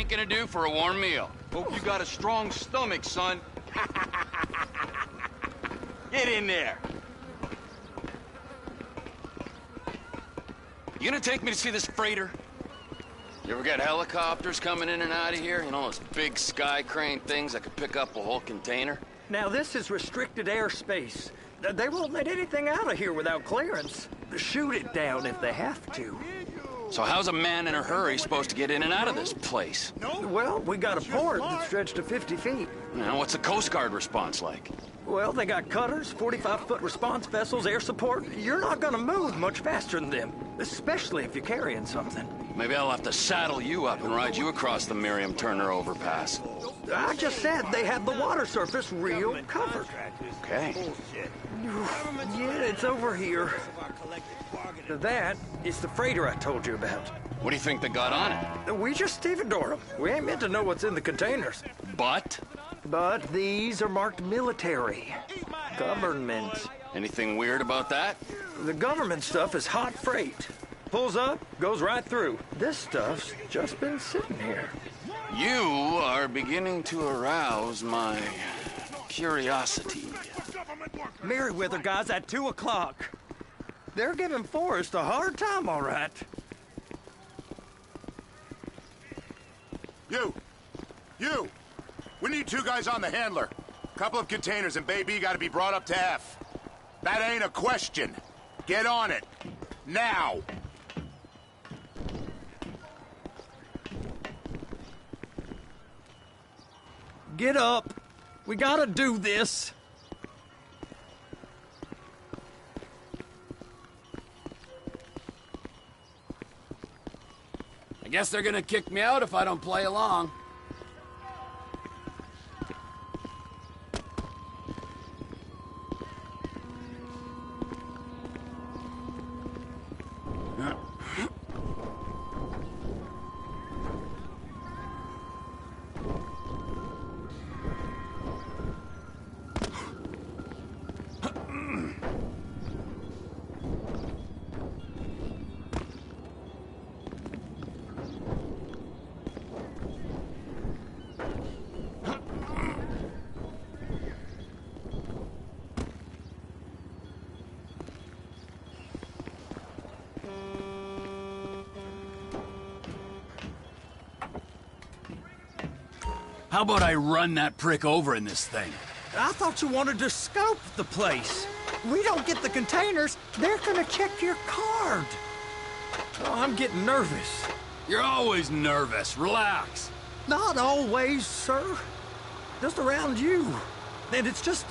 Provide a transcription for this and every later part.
gonna do for a warm meal? Hope you got a strong stomach, son. Get in there. You gonna take me to see this freighter? You ever got helicopters coming in and out of here? You know, those big sky crane things that could pick up a whole container? Now, this is restricted airspace. They won't let anything out of here without clearance. Shoot it down if they have to. So how's a man in a hurry supposed to get in and out of this place? Well, we got a port that stretched to 50 feet. Now, what's the Coast Guard response like? Well, they got cutters, 45-foot response vessels, air support. You're not gonna move much faster than them, especially if you're carrying something. Maybe I'll have to saddle you up and ride you across the Miriam Turner overpass. I just said they had the water surface real covered. Okay. Yeah, it's over here. That is the freighter I told you about. What do you think they got on it? We just stevedore them. We ain't meant to know what's in the containers. But? But these are marked military. Government. Anything weird about that? The government stuff is hot freight. Pulls up, goes right through. This stuff's just been sitting here. You are beginning to arouse my curiosity. Merriweather guys at 2 o'clock. They're giving Forrest a hard time, all right. You! We need 2 guys on the handler. Couple of containers and Baby gotta be brought up to F. That ain't a question. Get on it. Now! Get up. We gotta do this. I guess they're gonna kick me out if I don't play along. How about I run that prick over in this thing? I thought you wanted to scope the place. We don't get the containers, they're gonna check your card. Oh, I'm getting nervous. You're always nervous. Relax. Not always, sir. Just around you. And it's just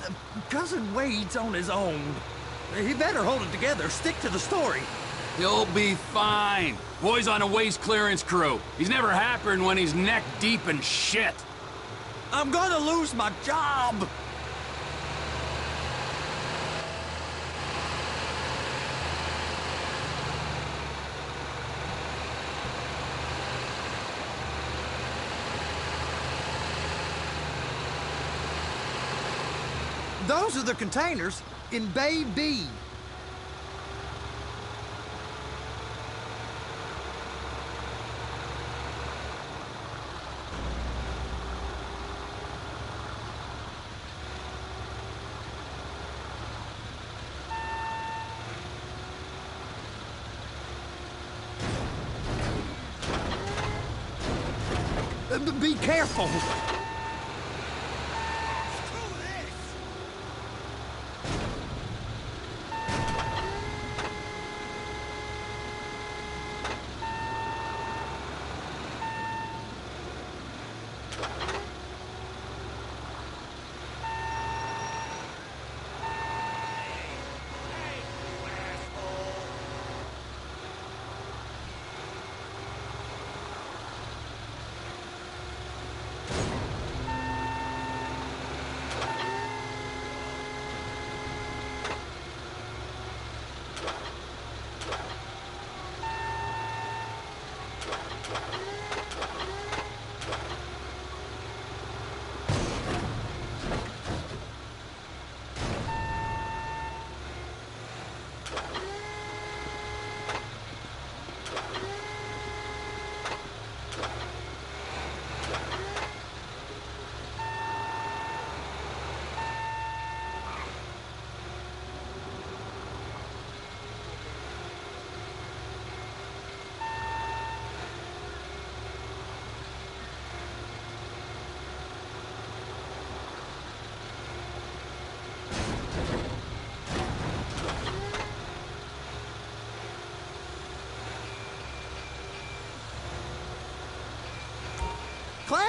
Cousin Wade's on his own. He better hold it together, stick to the story. You'll be fine. Boy's on a waste clearance crew. He's never happier than when he's neck deep in shit. I'm gonna lose my job! Those are the containers in Bay B. Be careful!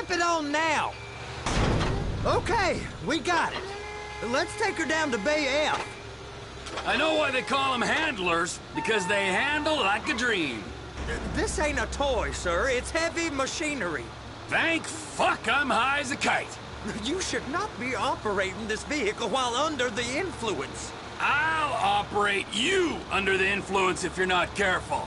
Strap it on now. Okay, we got it. Let's take her down to Bay F. I know why they call them handlers, because they handle like a dream. This ain't a toy, sir. It's heavy machinery. Thank fuck I'm high as a kite. You should not be operating this vehicle while under the influence. I'll operate you under the influence if you're not careful.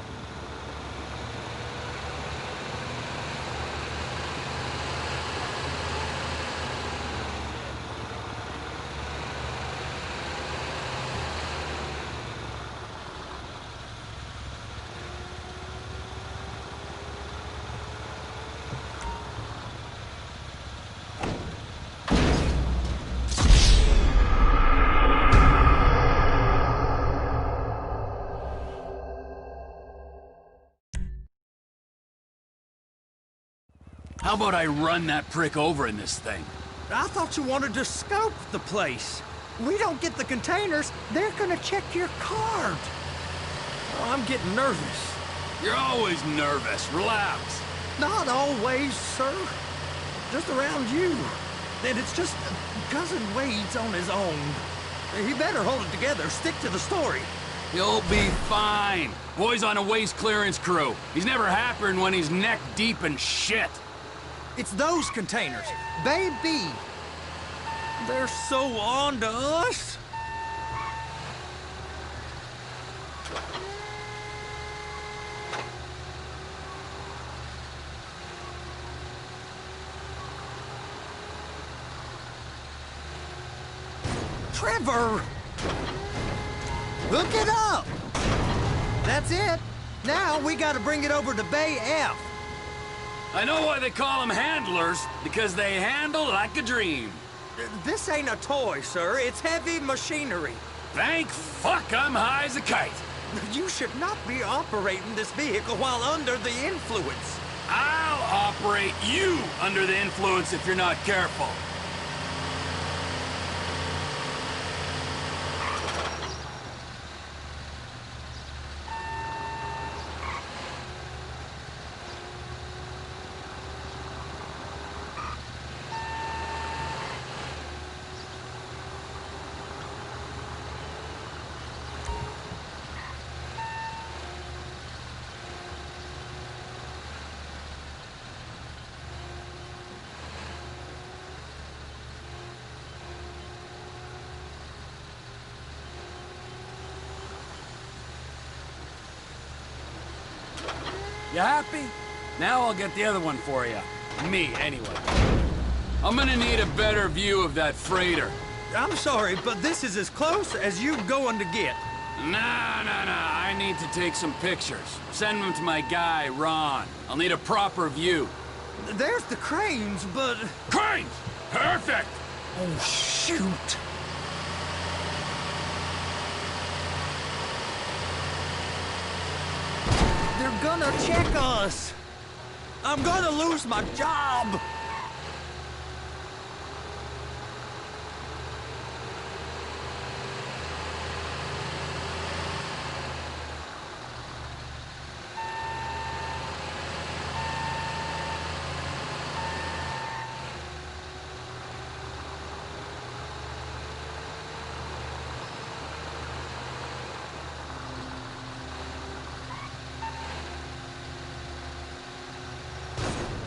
How about I run that prick over in this thing? I thought you wanted to scope the place. We don't get the containers, they're gonna check your card. Oh, I'm getting nervous. You're always nervous. Relax. Not always, sir. Just around you. And it's just Cousin Wade's on his own. He better hold it together, stick to the story. You'll be fine. Boy's on a waste clearance crew. He's never happier when he's neck deep in shit. It's those containers. Baby. They're so on to us. Trevor! Hook it up! That's it. Now we gotta bring it over to Bay F. I know why they call them handlers, because they handle like a dream. This ain't a toy, sir. It's heavy machinery. Thank fuck I'm high as a kite. You should not be operating this vehicle while under the influence. I'll operate you under the influence if you're not careful. You happy? Now I'll get the other one for you. Me, anyway. I'm gonna need a better view of that freighter. I'm sorry, but this is as close as you going to get. Nah. I need to take some pictures. Send them to my guy, Ron. I'll need a proper view. There's the cranes, but... Cranes! Perfect! Oh, shoot. They're gonna check us. I'm gonna lose my job.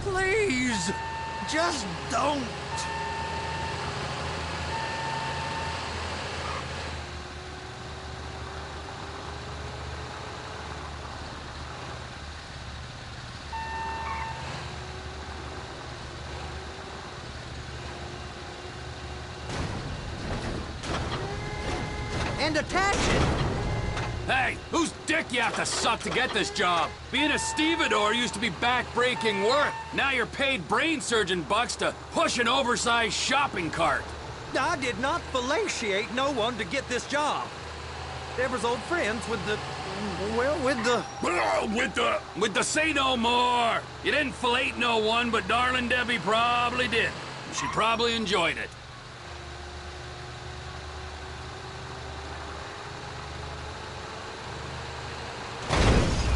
Please, just don't. And attach it. Hey, whose dick you have to suck to get this job? Being a stevedore used to be back-breaking work. Now you're paid brain surgeon bucks to push an oversized shopping cart. I did not fellatiate no one to get this job. Deborah's old friends with the... well, with the... With the say no more. You didn't fillet no one, but darling Debbie probably did. She probably enjoyed it.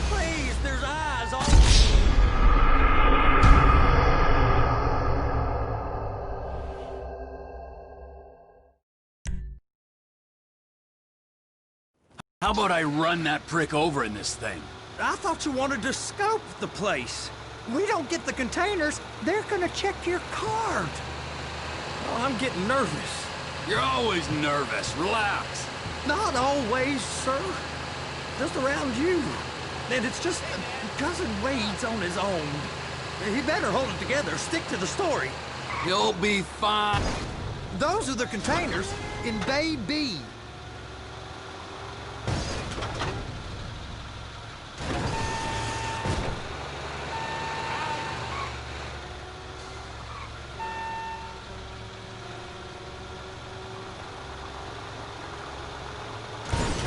Please, there's eyes all... How about I run that prick over in this thing? I thought you wanted to scope the place. We don't get the containers, they're gonna check your card. Oh, I'm getting nervous. You're always nervous. Relax. Not always, sir. Just around you. And it's just Cousin Wade's on his own. He better hold it together, stick to the story. You'll be fine. Those are the containers in Bay B.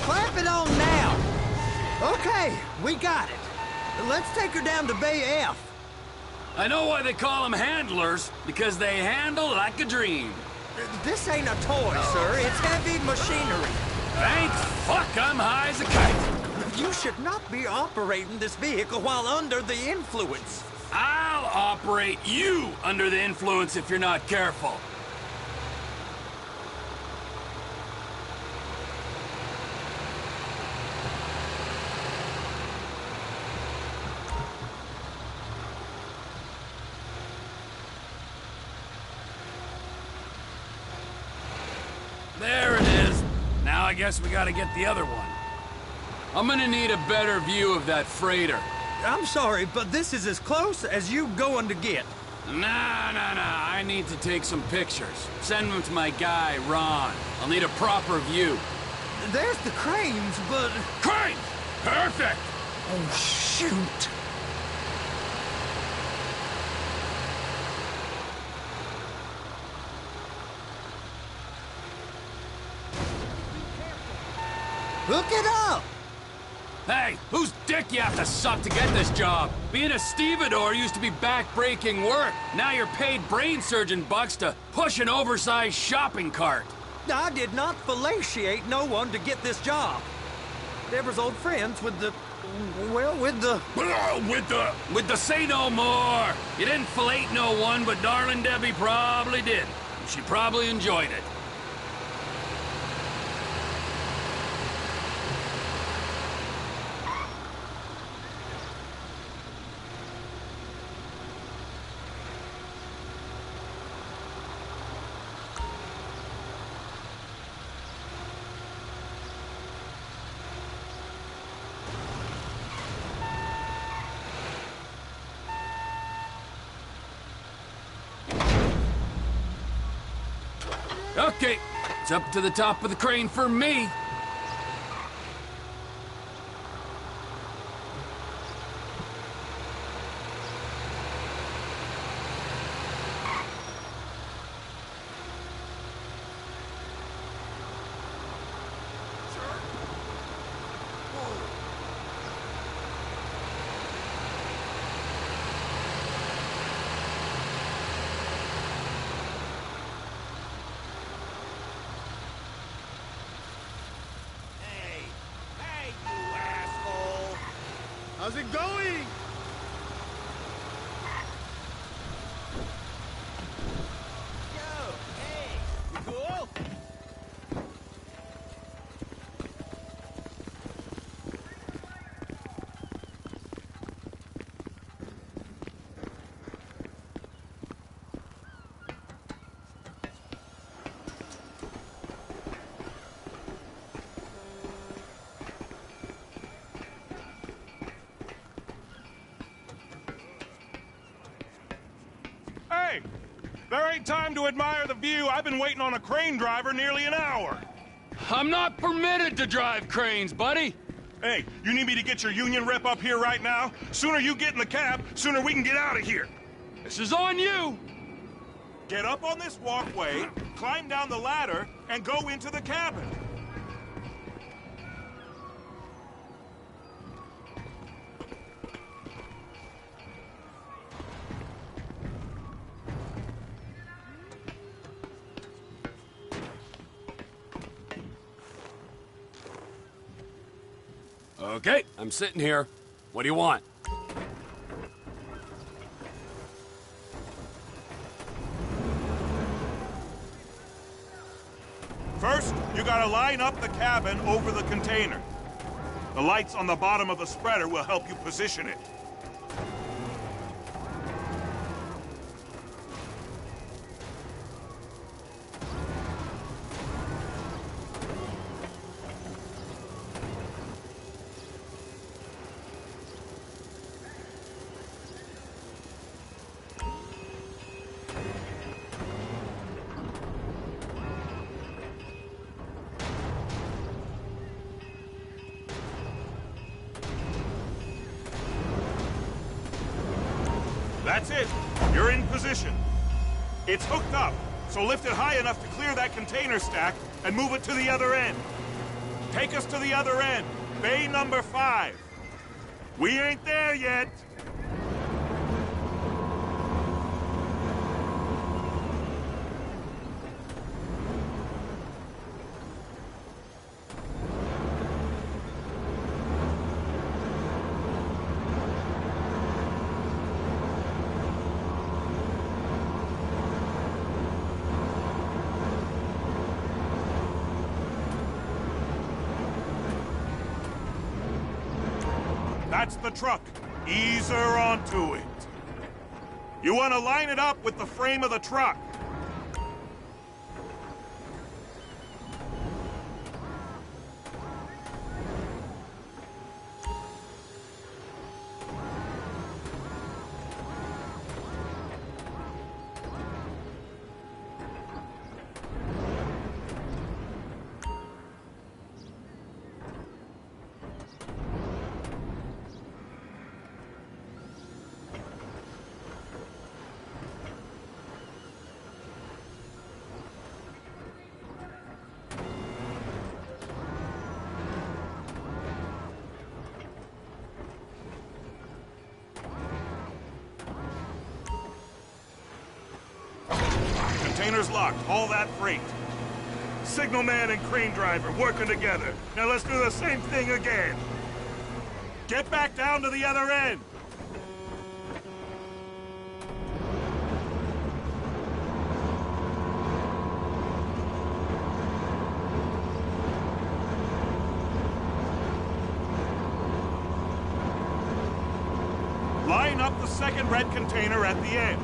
Clamp it on now. Okay, we got it. Let's take her down to Bay F. I know why they call them handlers, because they handle like a dream. This ain't a toy, sir. It's heavy machinery. Thank fuck I'm high as a kite. You should not be operating this vehicle while under the influence. I'll operate you under the influence if you're not careful. There it is. Now I guess we gotta get the other one. I'm gonna need a better view of that freighter. I'm sorry, but this is as close as you going to get. Nah. I need to take some pictures. Send them to my guy, Ron. I'll need a proper view. There's the cranes, but... Crane! Perfect! Oh, shoot. Hook it up! Hey, whose dick you have to suck to get this job? Being a stevedore used to be back-breaking work. Now you're paid brain surgeon bucks to push an oversized shopping cart. I did not fellatiate no one to get this job. Deborah's old friends with the... well, with the... With the say no more. You didn't fillet no one, but darling Debbie probably did. She probably enjoyed it. Okay, it's up to the top of the crane for me. How's it going? Yo, hey, you cool? Hey, there ain't time to admire the view. I've been waiting on a crane driver nearly an hour. I'm not permitted to drive cranes, buddy. Hey, you need me to get your union rep up here right now? Sooner you get in the cab, sooner we can get out of here. This is on you. Get up on this walkway, climb down the ladder, and go into the cabin. Okay, I'm sitting here. What do you want? First, you gotta line up the cabin over the container. The lights on the bottom of the spreader will help you position it. That's it. You're in position. It's hooked up, so lift it high enough to clear that container stack and move it to the other end. Take us to the other end, bay number 5. We ain't there yet. That's the truck. Ease her onto it. You want to line it up with the frame of the truck. Container's locked. Haul that freight. Signalman and crane driver working together. Now let's do the same thing again. Get back down to the other end. Line up the second red container at the end.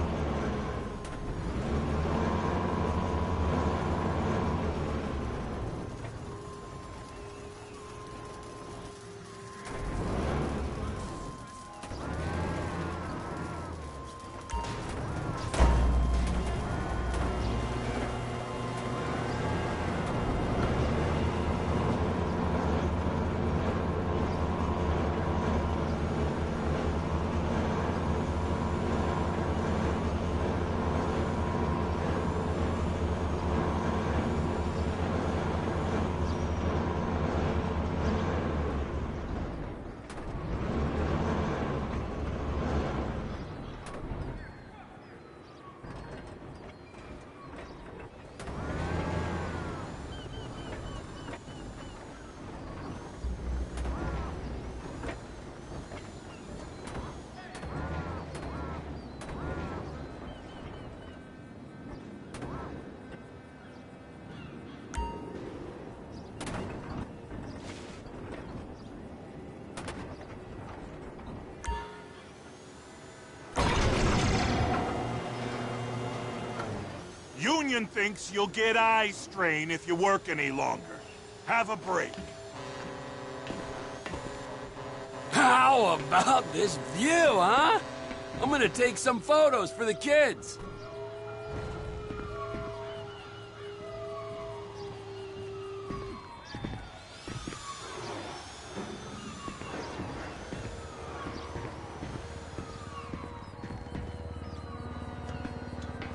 Union thinks you'll get eye strain if you work any longer. Have a break. How about this view, huh? I'm gonna take some photos for the kids.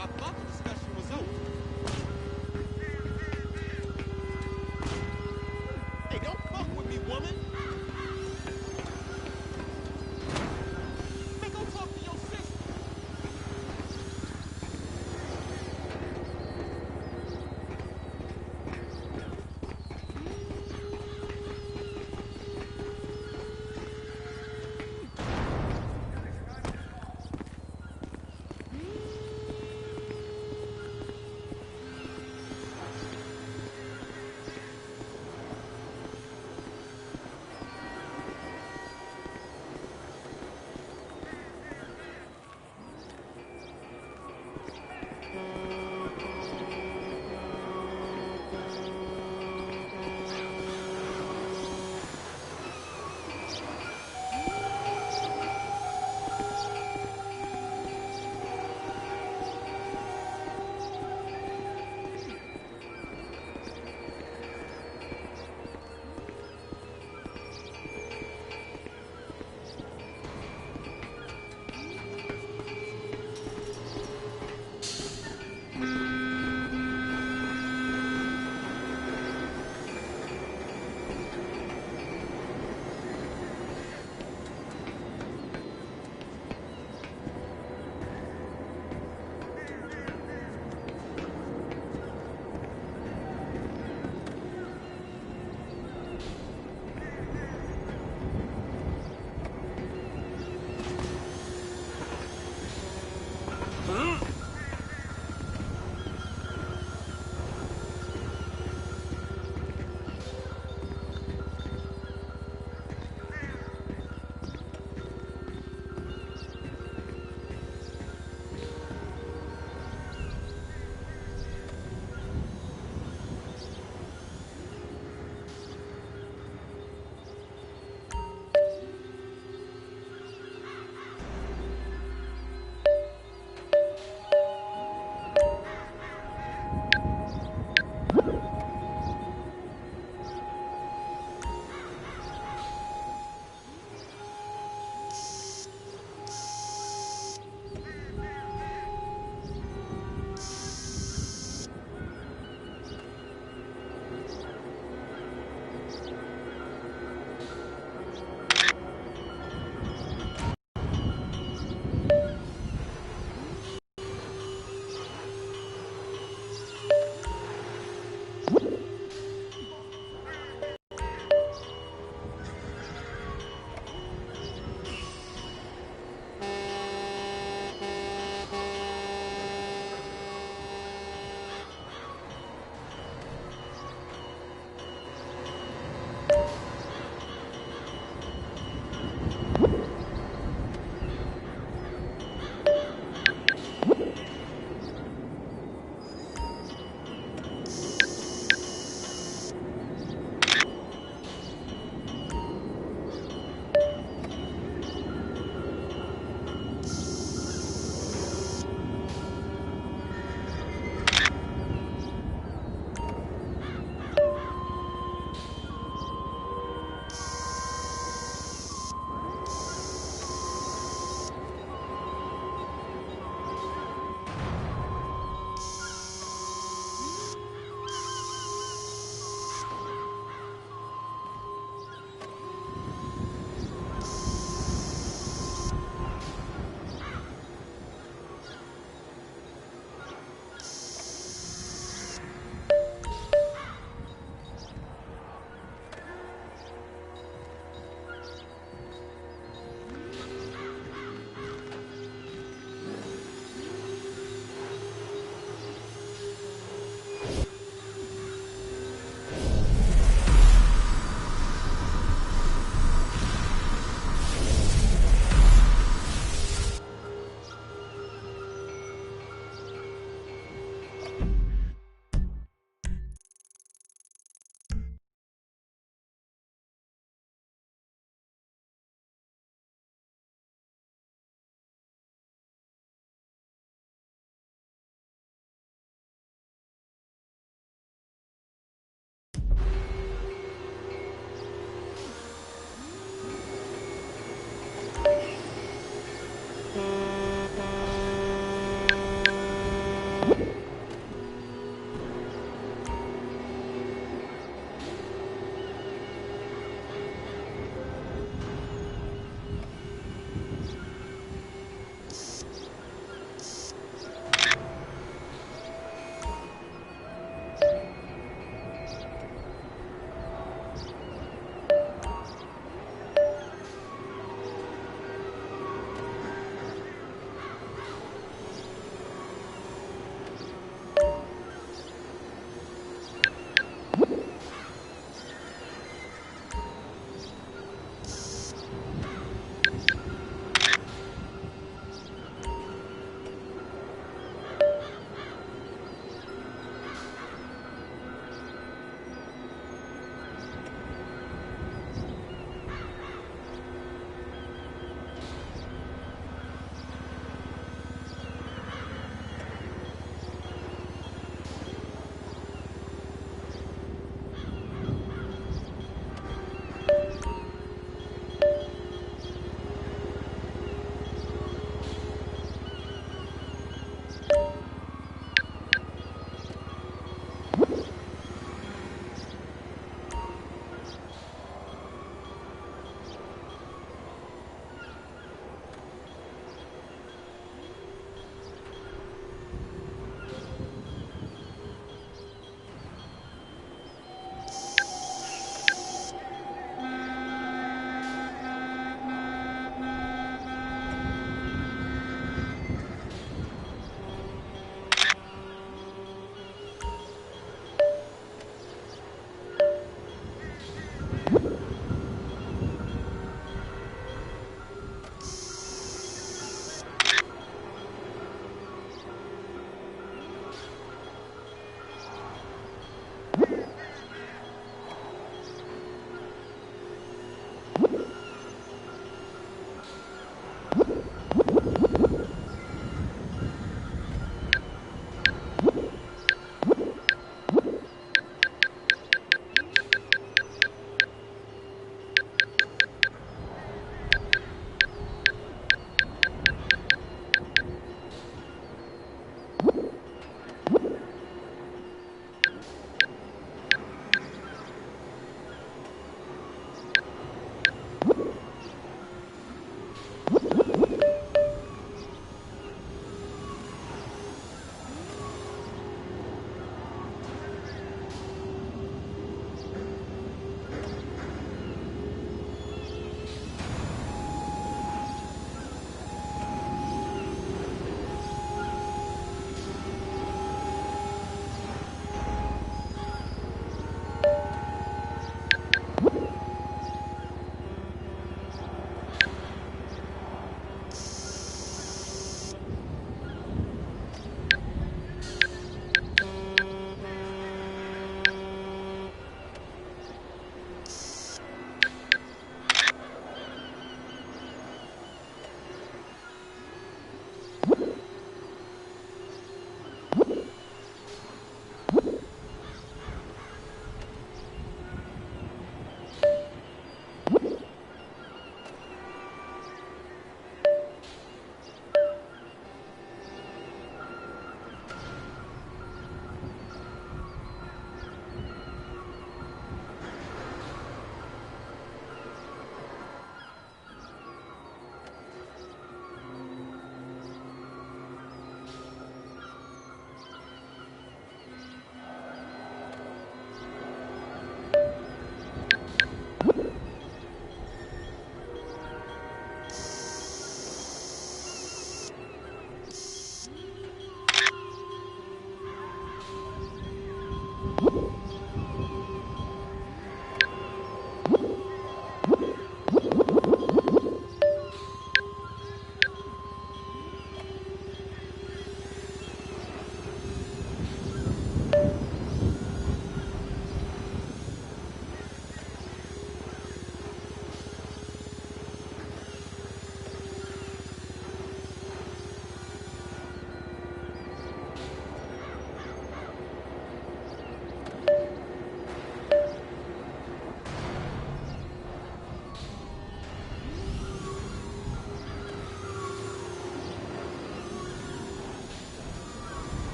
I thought the discussion was over. Hey, don't fuck with me, woman. Hey, go talk to your sister.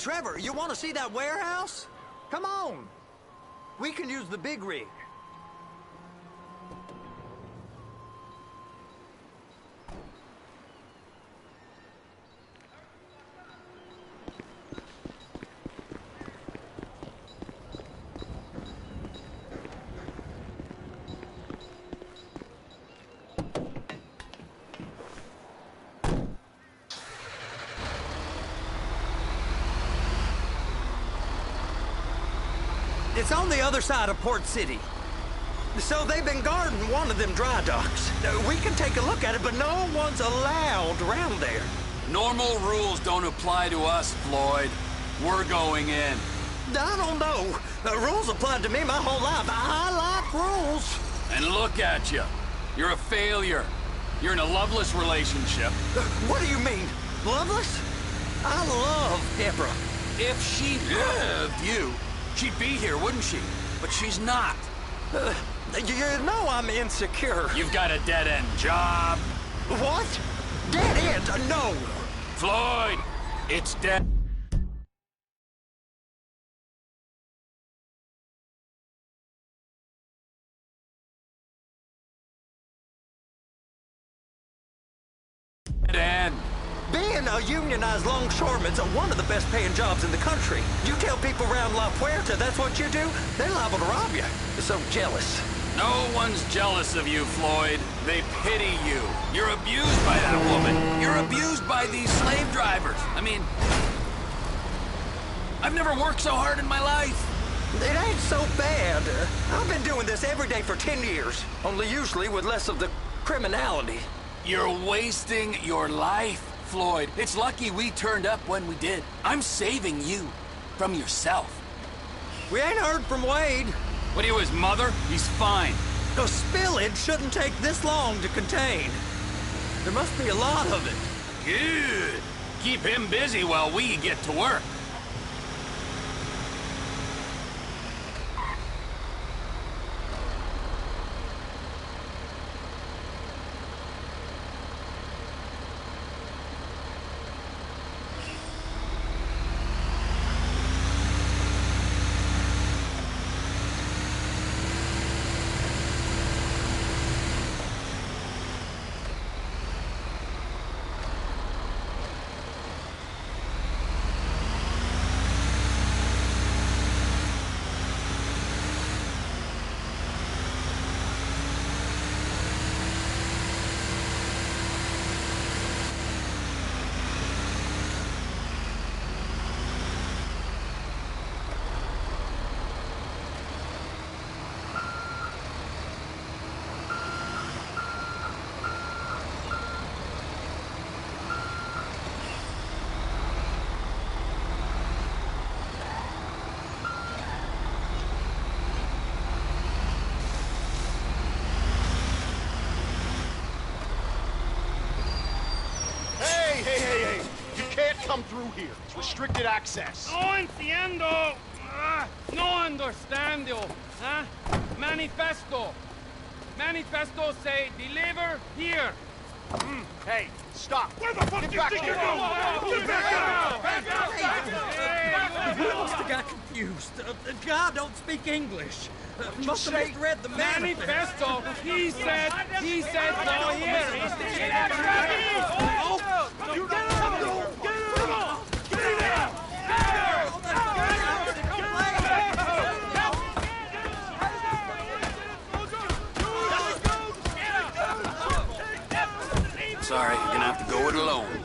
Trevor, you want to see that warehouse? Come on. We can use the big rig. It's on the other side of Port City. So they've been guarding one of them dry docks. We can take a look at it, but no one's allowed around there. Normal rules don't apply to us, Floyd. We're going in. I don't know. The rules applied to me my whole life. I like rules. And look at you. You're a failure. You're in a loveless relationship. What do you mean? Loveless? I love Deborah. If she loved you, she'd be here, wouldn't she? But she's not. You know I'm insecure. You've got a dead-end job. What? Dead end? No. Floyd, it's dead. Dead end. Being a unionized longshoreman's one of the best paying jobs in the country. You tell people around La Puerta that's what you do, they're liable to rob you. They're so jealous. No one's jealous of you, Floyd. They pity you. You're abused by that woman. You're abused by these slave drivers. I mean, I've never worked so hard in my life. It ain't so bad. I've been doing this every day for 10 years, only usually with less of the criminality. You're wasting your life, Floyd. It's lucky we turned up when we did. I'm saving you from yourself. We ain't heard from Wade. What are you, his mother? He's fine. A spillage shouldn't take this long to contain. There must be a lot of it. Good. Keep him busy while we get to work. Hey! You can't come through here. It's restricted access. No entiendo. No understando. Huh? Manifesto. Manifesto say deliver here. Hey, stop. Where the fuck do you back think here. you're going? Get back out! I must have got confused. God don't speak English. Must have misread the manifesto. Manifesto. He said no here. You get him! Sorry, you're gonna have to go it alone.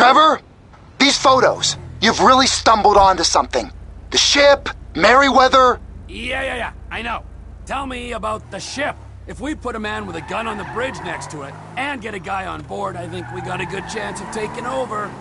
Trevor, these photos, you've really stumbled onto something. The ship, Merryweather. Yeah, I know. Tell me about the ship. If we put a man with a gun on the bridge next to it and get a guy on board, I think we got a good chance of taking over.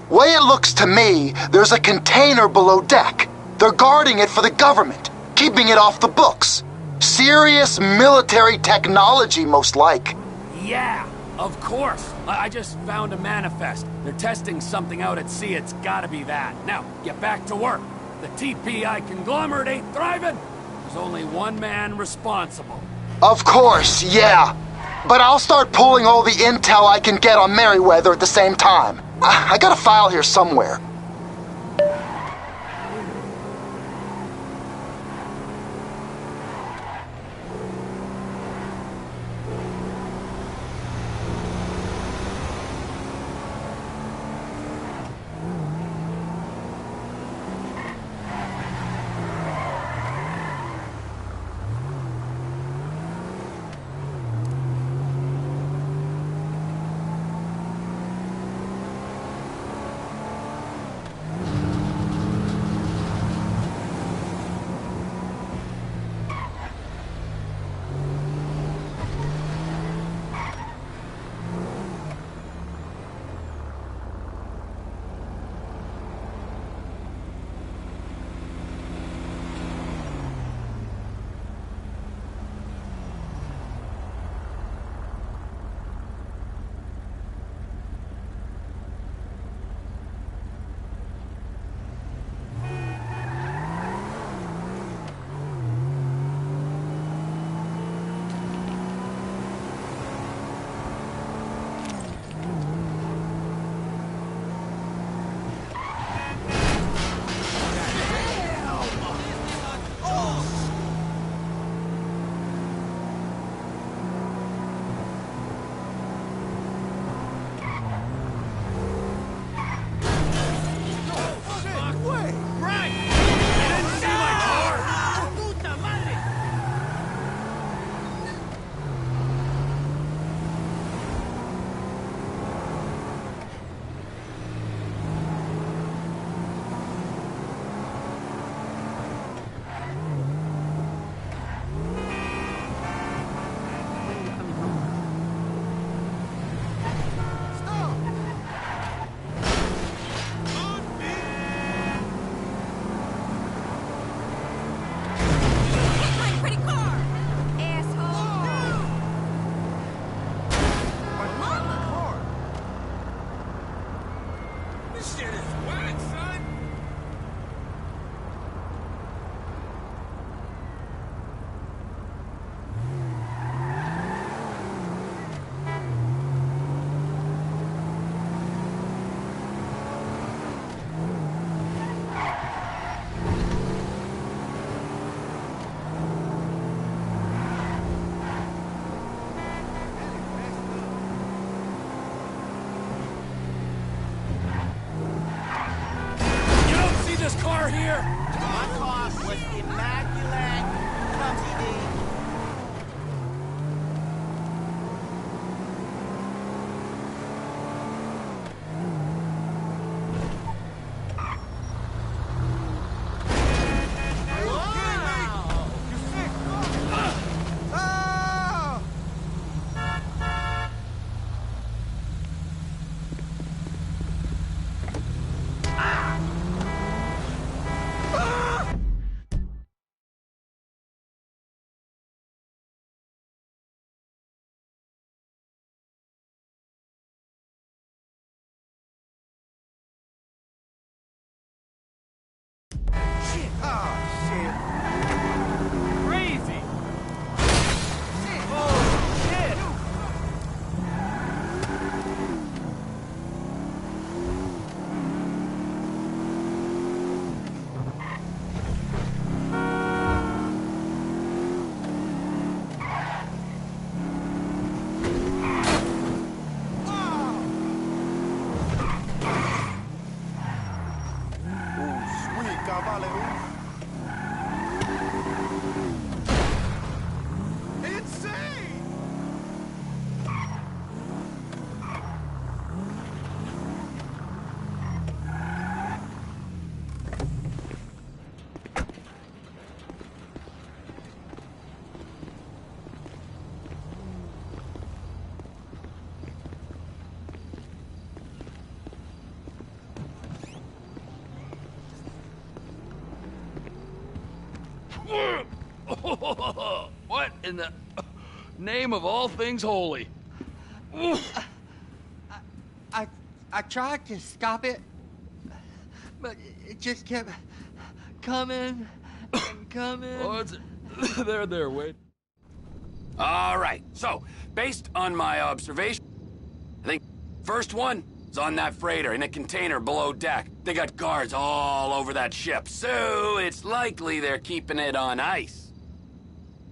Way it looks to me, there's a container below deck. They're guarding it for the government, keeping it off the books. Serious military technology, most like. Yeah, of course. I just found a manifest. They're testing something out at sea. It's gotta be that. Now, get back to work. The TPI conglomerate ain't thriving. There's only one man responsible. Of course, yeah. But I'll start pulling all the intel I can get on Merryweather at the same time. I got a file here somewhere. Here. My car was immaculate. Clumsy D. Crazy. Oh, shit. What in the name of all things holy? I tried to stop it, but it just kept coming and coming. Oh, there, wait. All right, so, based on my observation, I think first one is on that freighter in a container below deck. They got guards all over that ship, so it's likely they're keeping it on ice.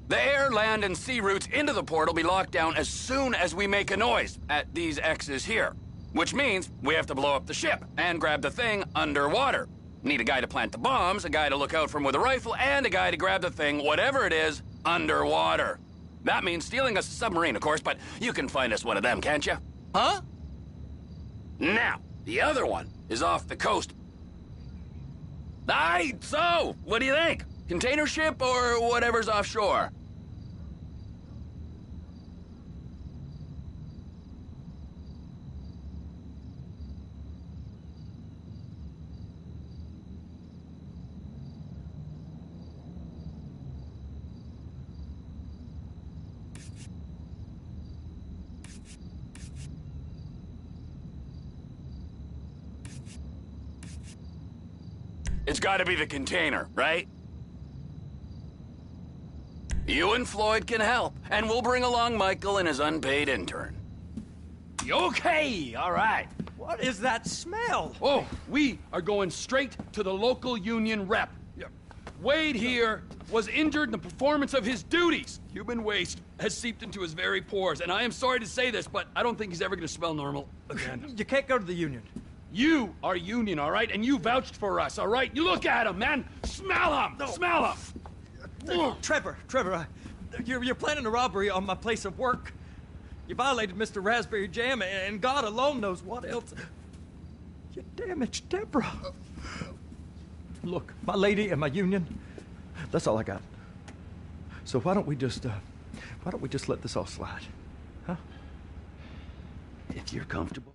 The air, land, and sea routes into the port will be locked down as soon as we make a noise at these X's here. Which means we have to blow up the ship and grab the thing underwater. Need a guy to plant the bombs, a guy to look out for him with a rifle, and a guy to grab the thing, whatever it is, underwater. That means stealing us a submarine, of course, but you can find us one of them, can't you? Huh? Now, the other one is off the coast. Aye, so, what do you think? Container ship or whatever's offshore? It's gotta be the container, right? You and Floyd can help, and we'll bring along Michael and his unpaid intern. Okay, all right. What is that smell? Oh, we are going straight to the local union rep. Wade here was injured in the performance of his duties. Human waste has seeped into his very pores, and I am sorry to say this, but I don't think he's ever going to smell normal again. You can't go to the union. You are union, all right? And you vouched for us, all right? You look at him, man. Smell him. No. Smell him. Trevor, you're planning a robbery on my place of work. You violated Mr. Raspberry Jam, and God alone knows what else. You damaged Deborah. Look, my lady and my union, that's all I got. So why don't we just let this all slide, huh? If you're comfortable.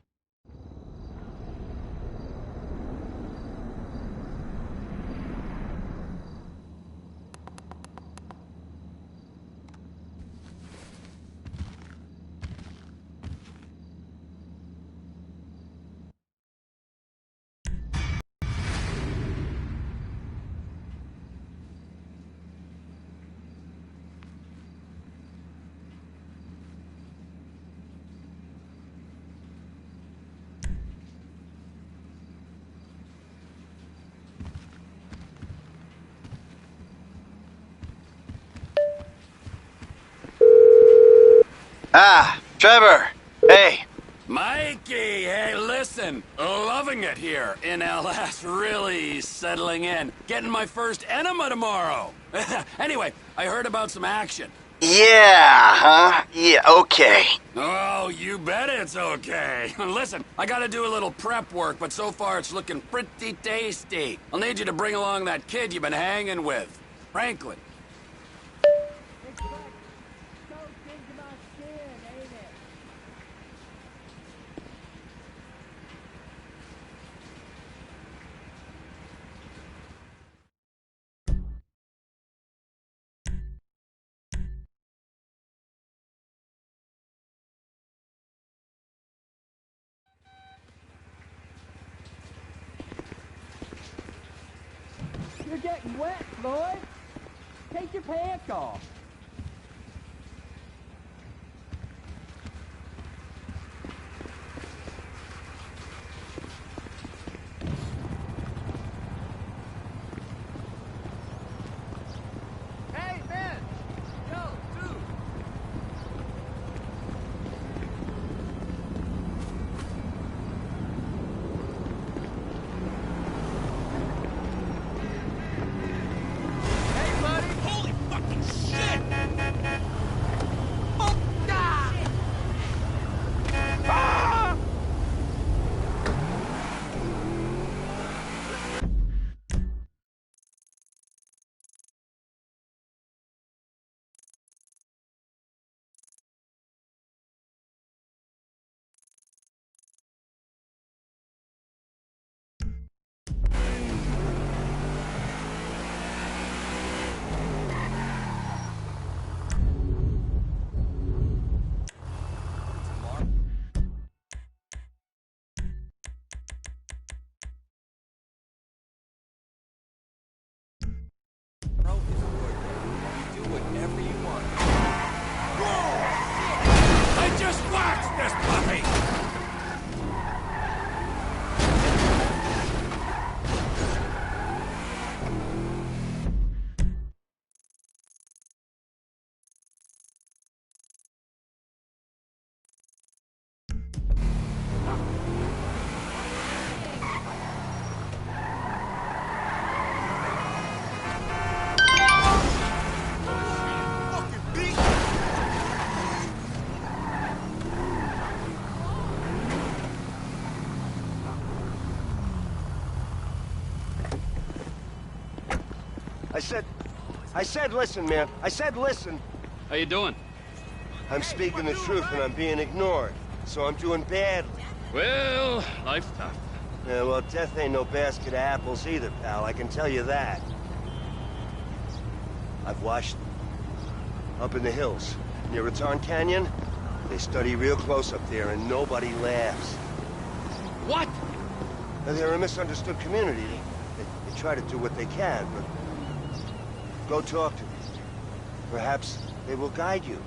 Ah, Trevor. Hey. Mikey, hey, listen. Loving it here in LS. Really settling in. Getting my first enema tomorrow. Anyway, I heard about some action. Yeah, huh? Yeah, okay. Oh, you bet it's okay. Listen, I gotta do a little prep work, but so far it's looking pretty tasty. I'll need you to bring along that kid you've been hanging with, Franklin. You're getting wet, Floyd. Take your pants off. Hey, Ben! Yo, dude! Hey, buddy! Holy fucking shit! I said listen, man. I said listen. How you doing? I'm speaking the truth and I'm being ignored. So I'm doing badly. Well, life's tough. Yeah, well, death ain't no basket of apples either, pal. I can tell you that. I've watched them. Up in the hills, near Raton Canyon, they study real close up there and nobody laughs. What? They're a misunderstood community. They try to do what they can, but... Go talk to them. Perhaps they will guide you.